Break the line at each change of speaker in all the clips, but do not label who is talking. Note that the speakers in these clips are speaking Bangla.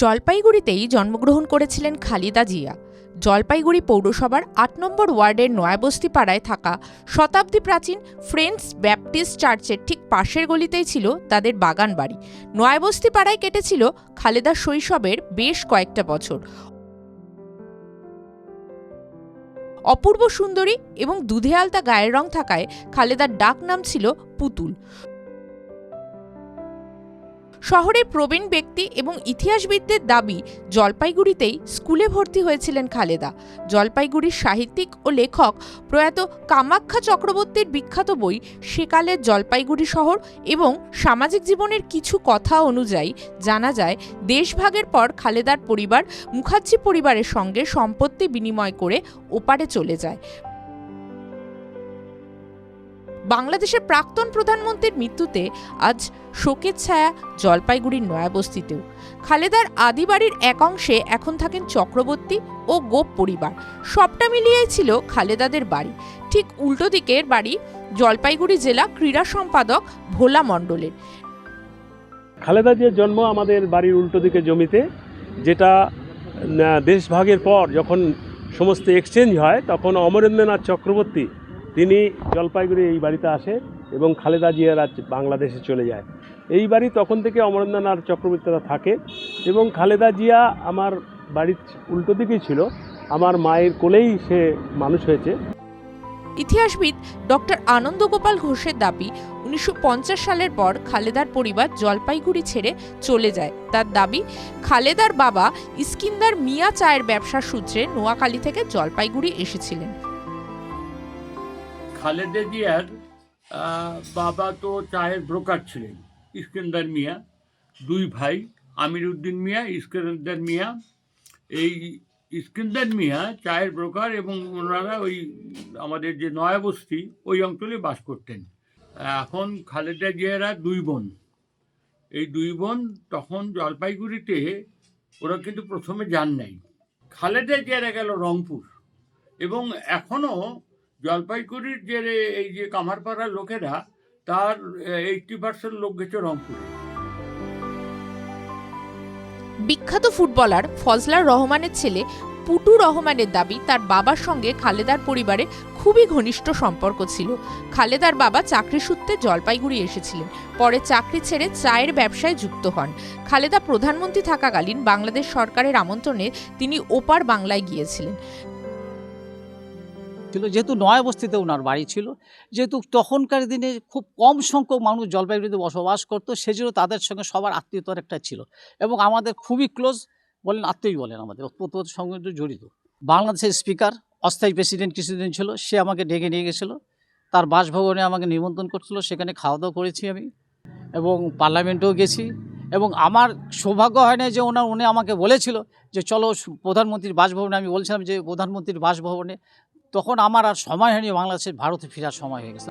জলপাইগুড়িতেই জন্মগ্রহণ করেছিলেন খালেদা জিয়া। জলপাইগুড়ি পৌরসভার ৮ নম্বর ওয়ার্ডের নয়াবস্তি পাড়ায় থাকা শতাব্দী প্রাচীন ফ্রেন্ডস ব্যাপটিস্ট চার্চের ঠিক পাশের গলিতেই ছিল তাদের বাগান বাড়ি। নয়াবস্তি পাড়ায় কেটেছিল খালেদার শৈশবের বেশ কয়েকটা বছর। অপূর্ব সুন্দরী এবং দুধে আলতা গায়ের রং থাকায় খালেদার ডাক নাম ছিল পুতুল। শহরের প্রবীণ ব্যক্তি এবং ইতিহাসবিদদের দাবি, জলপাইগুড়িতেই স্কুলে ভর্তি হয়েছিলেন খালেদা। জলপাইগুড়ির সাহিত্যিক ও লেখক প্রয়াত কামাখ্যা চক্রবর্তীর বিখ্যাত বই সেকালের জলপাইগুড়ি শহর এবং সামাজিক জীবনের কিছু কথা অনুযায়ী জানা যায়, দেশভাগের পর খালেদার পরিবার মুখার্জি পরিবারের সঙ্গে সম্পত্তি বিনিময় করে ওপারে চলে যায়। বাংলাদেশের প্রাক্তন প্রধানমন্ত্রীর মৃত্যুতে আজ শোকের ছায়া জলপাইগুড়ির নয়াবস্তিতেও। খালেদার আদি বাড়ির এক অংশে এখন থাকেন চক্রবর্তী ও গোপ পরিবার। সবটা মিলিয়েই ছিল খালেদাদের বাড়ি। ঠিক উল্টো দিকের বাড়ি জলপাইগুড়ি জেলা ক্রীড়া সম্পাদক ভোলা মণ্ডলের।
খালেদা জিয়ার জন্ম আমাদের বাড়ির উল্টো দিকে জমিতে, যেটা দেশভাগের পর যখন সমস্ত এক্সচেঞ্জ হয় তখন অমরেন্দ্রনাথ চক্রবর্তী তিনি জলপাইগুড়ি এই বাড়িতে আসে এবং খালেদা জিয়ার আজ বাংলাদেশে চলে যায়। এই বাড়ি তখন থেকে অমরেন্দ্রনাথ চক্রবর্তীরা থাকে এবং খালেদা জিয়া আমার বাড়ির উল্টো দিকেই ছিল। আমার মায়ের কোলেই সে মানুষ হয়েছে।
ইতিহাসবিদ ডক্টর আনন্দ গোপাল ঘোষের দাবি, 1950 সালের পর খালেদার পরিবার জলপাইগুড়ি ছেড়ে চলে যায়। তার দাবি, খালেদার বাবা ইস্কিন্দার মিয়া চায়ের ব্যবসার সূত্রে নোয়াখালী থেকে জলপাইগুড়ি এসেছিলেন।
খালেদা জিয়ার বাবা তো চায়ের ব্রোকার ছিলেন, ইস্কিন্দার মিয়া। দুই ভাই, আমির উদ্দিন মিয়া, ইস্কিন্দার মিয়া। এই ইস্কিন্দার মিয়া চায়ের ব্রোকার এবং ওনারা ওই আমাদের যে নয়াবস্তি ওই অঞ্চলে বাস করতেন। এখন খালেদা জিয়ারা দুই বোন। এই দুই বোন তখন জলপাইগুড়িতে ওরা কিন্তু প্রথমে যান নাই। খালেদা জিয়ারা গেল রংপুর এবং এখনও জলপাইগুড়ির যে এই যে কামারপাড়ার লোকেরা, তার 80% লোক গেছে রংপুরে।
বিখ্যাত ফুটবলার ফজলার রহমানের ছেলে পুটু রহমানের দাবি, তার বাবার সঙ্গে খালেদার পরিবারের খুবই ঘনিষ্ঠ সম্পর্ক ছিল। খালেদার বাবা চাকরি সূত্রে জলপাইগুড়ি এসেছিলেন, পরে চাকরি ছেড়ে চায়ের ব্যবসায় যুক্ত হন। খালেদা প্রধানমন্ত্রী থাকাকালীন বাংলাদেশ সরকারের আমন্ত্রণে তিনি ওপার বাংলায় গিয়েছিলেন।
যেহেতু নয়াবস্তিতে ওনার বাড়ি ছিল, যেহেতু তখনকার দিনে খুব কম সংখ্যক মানুষ জলপাইগুড়িতে বসবাস করতো, সেজন্য তাদের সঙ্গে সবার আত্মীয়তার একটা ছিল এবং আমাদের খুবই ক্লোজ বলেন, আত্মীয় বলেন, আমাদের ওতপ্রোত সঙ্গে জড়িত। বাংলাদেশের স্পিকার, অস্থায়ী প্রেসিডেন্ট কিছুদিন ছিল, সে আমাকে ডেকে নিয়ে গেছিলো, তার বাসভবনে আমাকে নিমন্ত্রণ করছিল, সেখানে খাওয়া দাওয়া করেছি আমি এবং পার্লামেন্টেও গেছি। এবং আমার সৌভাগ্য হয় না যে উনি আমাকে বলেছিল যে চলো প্রধানমন্ত্রীর বাসভবনে। আমি বলছিলাম যে প্রধানমন্ত্রীর বাসভবনে, তখন আমার আর সময় হয়নি, বাংলাদেশের ভারতে ফেরার সময় হয়ে গেছে।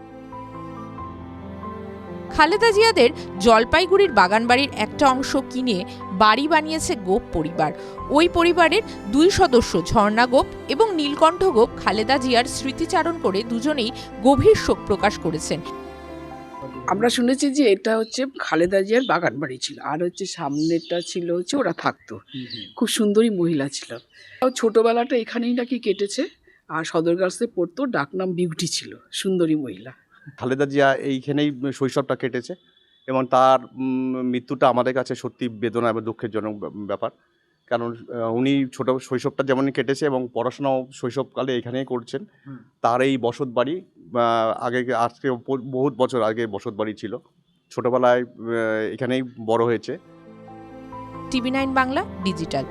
খালেদা জিয়াদের জলপাইগুড়ির বাগানবাড়ির একটা অংশ কিনে বাড়ি বানিয়েছে গোপ পরিবার। ওই পরিবারের দুই সদস্য ঝর্ণা গোপ এবং নীলকণ্ঠ গোপ খালেদা জিয়ার স্মৃতিচারণ করে দুজনেই গভীর শোক প্রকাশ করেছেন।
আমরা শুনেছি যে এটা হচ্ছে খালেদা জিয়ার বাগান বাড়ি ছিল, আর হচ্ছে সামনেটা ছিল হচ্ছে ওরা থাকতো। খুব সুন্দরী মহিলা ছিল। ছোটবেলাটা এখানেই নাকি কেটেছে, আর সদরগার্লসে পড়তো, ডাকনাম বিউটি ছিল, সুন্দরী মহিলা।
খালেদা জিয়া এইখানেই শৈশবটা কেটেছে এবং তার মৃত্যুটা আমাদের কাছে সত্যি বেদনা এবং দুঃখেরজনক ব্যাপার। কারণ উনি ছোট শৈশবটা যেমনই কেটেছে এবং পড়াশোনাও শৈশবকালে এখানেই করছেন। তার এই বসত বাড়ি আগে, আজকে বহুত বছর আগে বসত বাড়ি ছিল, ছোটোবেলায় এখানেই বড় হয়েছে।
টিভি9 বাংলা ডিজিটাল।